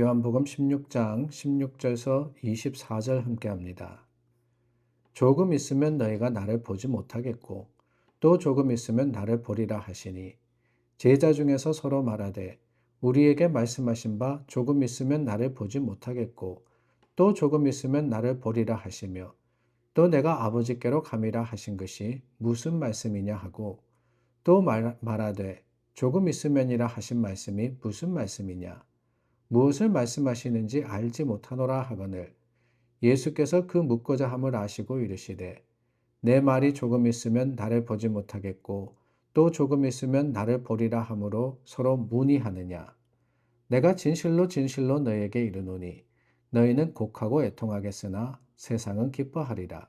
요한복음 16장 16절에서 24절 함께합니다. 조금 있으면 너희가 나를 보지 못하겠고 또 조금 있으면 나를 보리라 하시니 제자 중에서 서로 말하되 우리에게 말씀하신 바 조금 있으면 나를 보지 못하겠고 또 조금 있으면 나를 보리라 하시며 또 내가 아버지께로 감이라 하신 것이 무슨 말씀이냐 하고 또 말하되 조금 있으면이라 하신 말씀이 무슨 말씀이냐 무엇을 말씀하시는지 알지 못하노라 하거늘 예수께서 그 묻고자 함을 아시고 이르시되 내 말이 조금 있으면 나를 보지 못하겠고 또 조금 있으면 나를 보리라 하므로 서로 문의하느냐 내가 진실로 진실로 너희에게 이르노니 너희는 곡하고 애통하겠으나 세상은 기뻐하리라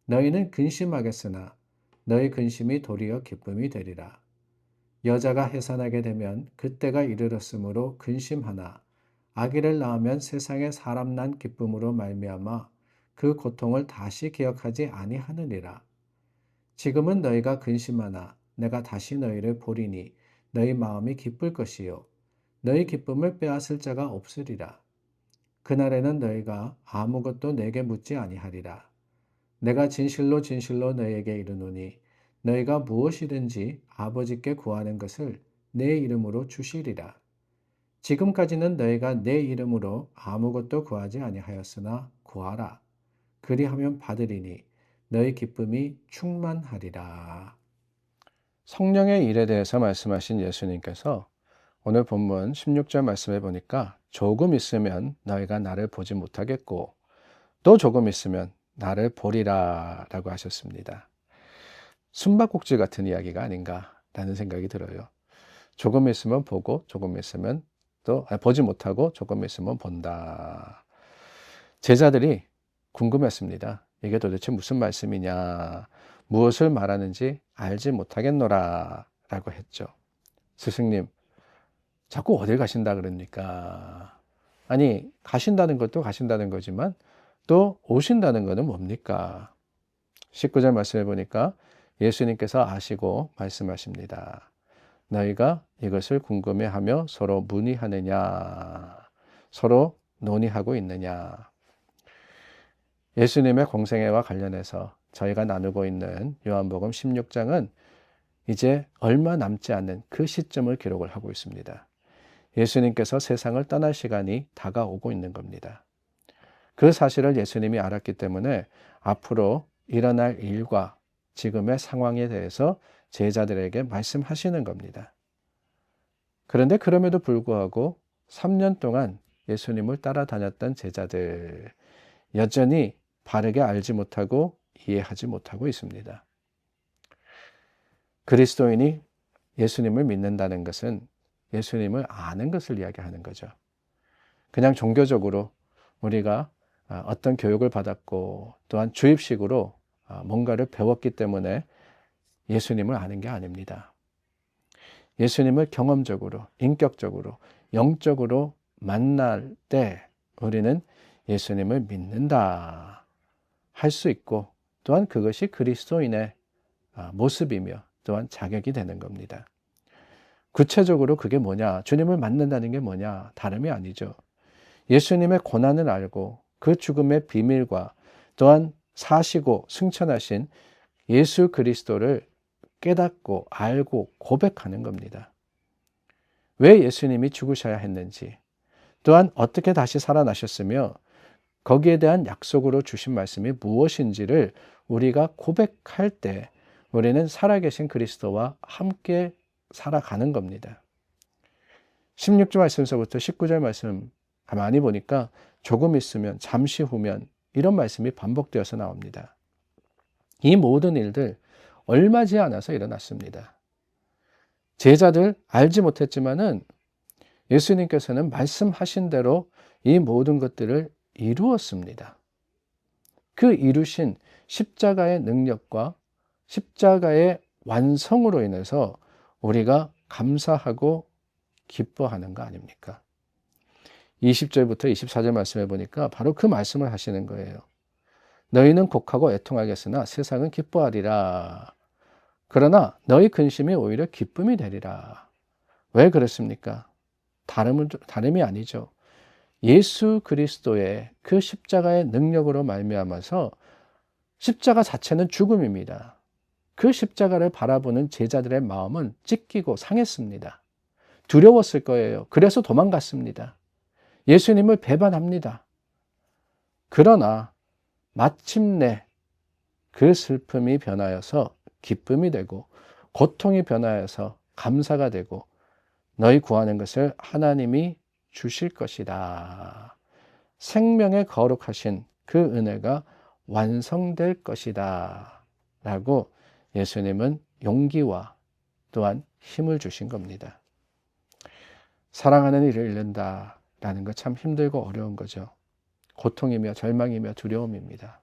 너희는 근심하겠으나 너희 근심이 도리어 기쁨이 되리라 여자가 해산하게 되면 그때가 이르렀으므로 근심하나 아기를 낳으면 세상에 사람 난 기쁨으로 말미암아 그 고통을 다시 기억하지 아니하느니라. 지금은 너희가 근심하나 내가 다시 너희를 보리니 너희 마음이 기쁠 것이요 너희 기쁨을 빼앗을 자가 없으리라. 그날에는 너희가 아무것도 내게 묻지 아니하리라. 내가 진실로 진실로 너희에게 이르노니 너희가 무엇이든지 아버지께 구하는 것을 내 이름으로 주시리라. 지금까지는 너희가 내 이름으로 아무것도 구하지 아니하였으나 구하라. 그리하면 받으리니 너희 기쁨이 충만하리라. 성령의 일에 대해서 말씀하신 예수님께서 오늘 본문 16절 말씀해 보니까 조금 있으면 너희가 나를 보지 못하겠고 또 조금 있으면 나를 보리라 라고 하셨습니다. 숨바꼭질 같은 이야기가 아닌가라는 생각이 들어요. 조금 있으면 보고 조금 있으면 또 보지 못하고 조금 있으면 본다. 제자들이 궁금했습니다. 이게 도대체 무슨 말씀이냐, 무엇을 말하는지 알지 못하겠노라 라고 했죠. 스승님, 자꾸 어딜 가신다 그럽니까? 아니, 가신다는 것도 가신다는 거지만 또 오신다는 것은 뭡니까? 19절 말씀해 보니까 예수님께서 아시고 말씀하십니다. 너희가 이것을 궁금해하며 서로 문의하느냐, 서로 논의하고 있느냐. 예수님의 공생애와 관련해서 저희가 나누고 있는 요한복음 16장은 이제 얼마 남지 않은 그 시점을 기록을 하고 있습니다. 예수님께서 세상을 떠날 시간이 다가오고 있는 겁니다. 그 사실을 예수님이 알았기 때문에 앞으로 일어날 일과 지금의 상황에 대해서 제자들에게 말씀하시는 겁니다. 그런데 그럼에도 불구하고 3년 동안 예수님을 따라다녔던 제자들, 여전히 바르게 알지 못하고 이해하지 못하고 있습니다. 그리스도인이 예수님을 믿는다는 것은 예수님을 아는 것을 이야기하는 거죠. 그냥 종교적으로 우리가 어떤 교육을 받았고 또한 주입식으로 뭔가를 배웠기 때문에 예수님을 아는 게 아닙니다. 예수님을 경험적으로, 인격적으로, 영적으로 만날 때 우리는 예수님을 믿는다 할 수 있고 또한 그것이 그리스도인의 모습이며 또한 자격이 되는 겁니다. 구체적으로 그게 뭐냐? 주님을 만난다는 게 뭐냐? 다름이 아니죠. 예수님의 고난을 알고 그 죽음의 비밀과 또한 사시고 승천하신 예수 그리스도를 깨닫고 알고 고백하는 겁니다. 왜 예수님이 죽으셔야 했는지, 또한 어떻게 다시 살아나셨으며 거기에 대한 약속으로 주신 말씀이 무엇인지를 우리가 고백할 때 우리는 살아계신 그리스도와 함께 살아가는 겁니다. 16절 말씀서부터 19절 말씀 가만히 보니까 조금 있으면, 잠시 후면 이런 말씀이 반복되어서 나옵니다. 이 모든 일들 얼마 지나지 않아서 일어났습니다. 제자들 알지 못했지만은 예수님께서는 말씀하신 대로 이 모든 것들을 이루었습니다. 그 이루신 십자가의 능력과 십자가의 완성으로 인해서 우리가 감사하고 기뻐하는 거 아닙니까? 20절부터 24절 말씀해 보니까 바로 그 말씀을 하시는 거예요. 너희는 곡하고 애통하겠으나 세상은 기뻐하리라. 그러나 너희 근심이 오히려 기쁨이 되리라. 왜 그렇습니까? 다름이 아니죠. 예수 그리스도의 그 십자가의 능력으로 말미암아서 십자가 자체는 죽음입니다. 그 십자가를 바라보는 제자들의 마음은 찢기고 상했습니다. 두려웠을 거예요. 그래서 도망갔습니다. 예수님을 배반합니다. 그러나 마침내 그 슬픔이 변하여서 기쁨이 되고 고통이 변하여서 감사가 되고 너희 구하는 것을 하나님이 주실 것이다. 생명의 거룩하신 그 은혜가 완성될 것이다. 라고 예수님은 용기와 또한 힘을 주신 겁니다. 사랑하는 이를 잃는다 라는 거 참 힘들고 어려운 거죠. 고통이며 절망이며 두려움입니다.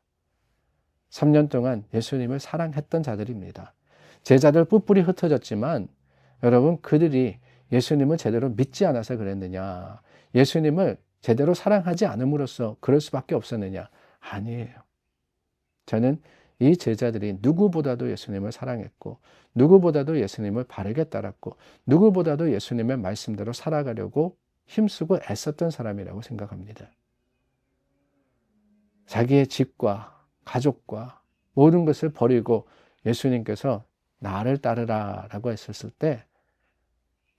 3년 동안 예수님을 사랑했던 자들입니다. 제자들 뿔뿔이 흩어졌지만 여러분, 그들이 예수님을 제대로 믿지 않아서 그랬느냐, 예수님을 제대로 사랑하지 않음으로써 그럴 수밖에 없었느냐? 아니에요. 저는 이 제자들이 누구보다도 예수님을 사랑했고, 누구보다도 예수님을 바르게 따랐고, 누구보다도 예수님의 말씀대로 살아가려고 힘쓰고 애썼던 사람이라고 생각합니다. 자기의 집과 가족과 모든 것을 버리고 예수님께서 나를 따르라 라고 했었을 때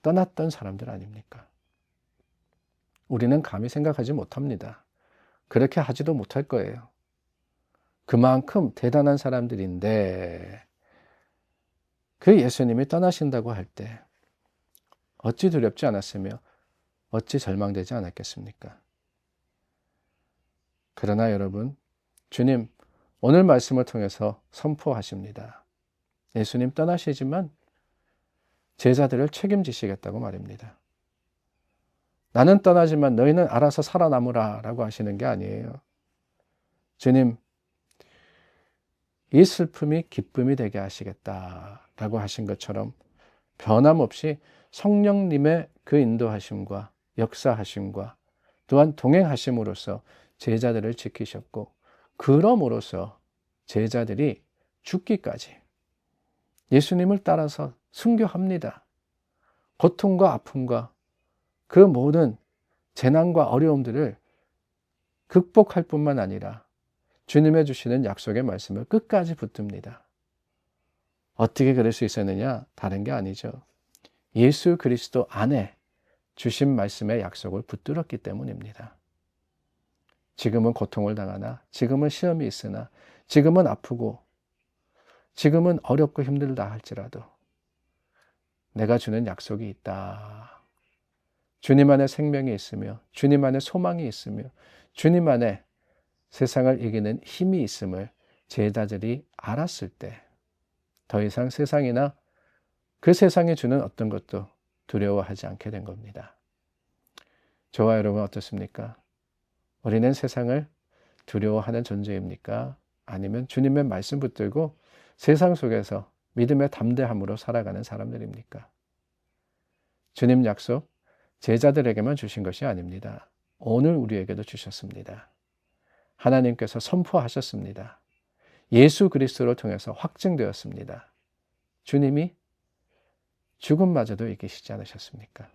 떠났던 사람들 아닙니까? 우리는 감히 생각하지 못합니다. 그렇게 하지도 못할 거예요. 그만큼 대단한 사람들인데 그 예수님이 떠나신다고 할 때 어찌 두렵지 않았으며 어찌 절망되지 않았겠습니까? 그러나 여러분, 주님 오늘 말씀을 통해서 선포하십니다. 예수님 떠나시지만 제자들을 책임지시겠다고 말입니다. 나는 떠나지만 너희는 알아서 살아남으라 라고 하시는 게 아니에요. 주님, 이 슬픔이 기쁨이 되게 하시겠다라고 하신 것처럼 변함없이 성령님의 그 인도하심과 역사하심과 또한 동행하심으로써 제자들을 지키셨고, 그럼으로써 제자들이 죽기까지 예수님을 따라서 순교합니다. 고통과 아픔과 그 모든 재난과 어려움들을 극복할 뿐만 아니라 주님의 주시는 약속의 말씀을 끝까지 붙듭니다. 어떻게 그럴 수 있었느냐? 다른 게 아니죠. 예수 그리스도 안에 주신 말씀의 약속을 붙들었기 때문입니다. 지금은 고통을 당하나, 지금은 시험이 있으나, 지금은 아프고, 지금은 어렵고 힘들다 할지라도 내가 주는 약속이 있다. 주님 안에 생명이 있으며, 주님 안에 소망이 있으며, 주님 안에 세상을 이기는 힘이 있음을 제자들이 알았을 때 더 이상 세상이나 그 세상이 주는 어떤 것도 두려워하지 않게 된 겁니다. 저와 여러분 어떻습니까? 우리는 세상을 두려워하는 존재입니까? 아니면 주님의 말씀 붙들고 세상 속에서 믿음의 담대함으로 살아가는 사람들입니까? 주님 약속 제자들에게만 주신 것이 아닙니다. 오늘 우리에게도 주셨습니다. 하나님께서 선포하셨습니다. 예수 그리스도를 통해서 확증되었습니다. 주님이 죽음마저도 이기시지 않으셨습니까?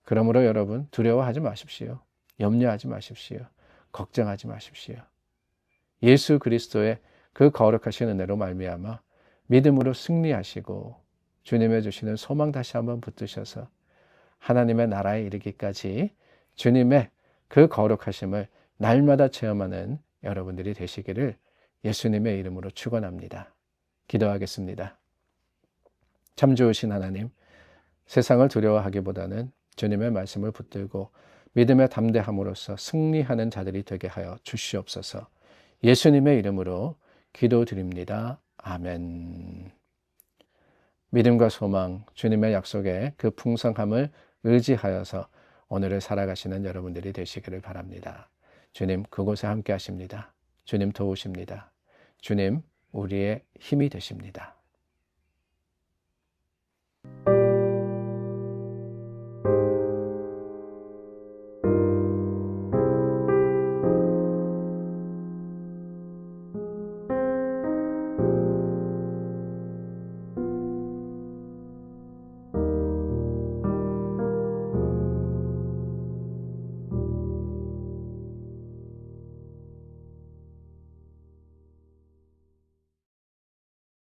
그러므로 여러분 두려워하지 마십시오. 염려하지 마십시오. 걱정하지 마십시오. 예수 그리스도의 그 거룩하신 은혜로 말미암아 믿음으로 승리하시고 주님의 주시는 소망 다시 한번 붙드셔서 하나님의 나라에 이르기까지 주님의 그 거룩하심을 날마다 체험하는 여러분들이 되시기를 예수님의 이름으로 축원합니다. 기도하겠습니다. 참 좋으신 하나님, 세상을 두려워하기보다는 주님의 말씀을 붙들고 믿음의 담대함으로써 승리하는 자들이 되게 하여 주시옵소서. 예수님의 이름으로 기도드립니다. 아멘. 믿음과 소망, 주님의 약속의 그 풍성함을 의지하여서 오늘을 살아가시는 여러분들이 되시기를 바랍니다. 주님 그곳에 함께 하십니다. 주님 도우십니다. 주님 우리의 힘이 되십니다.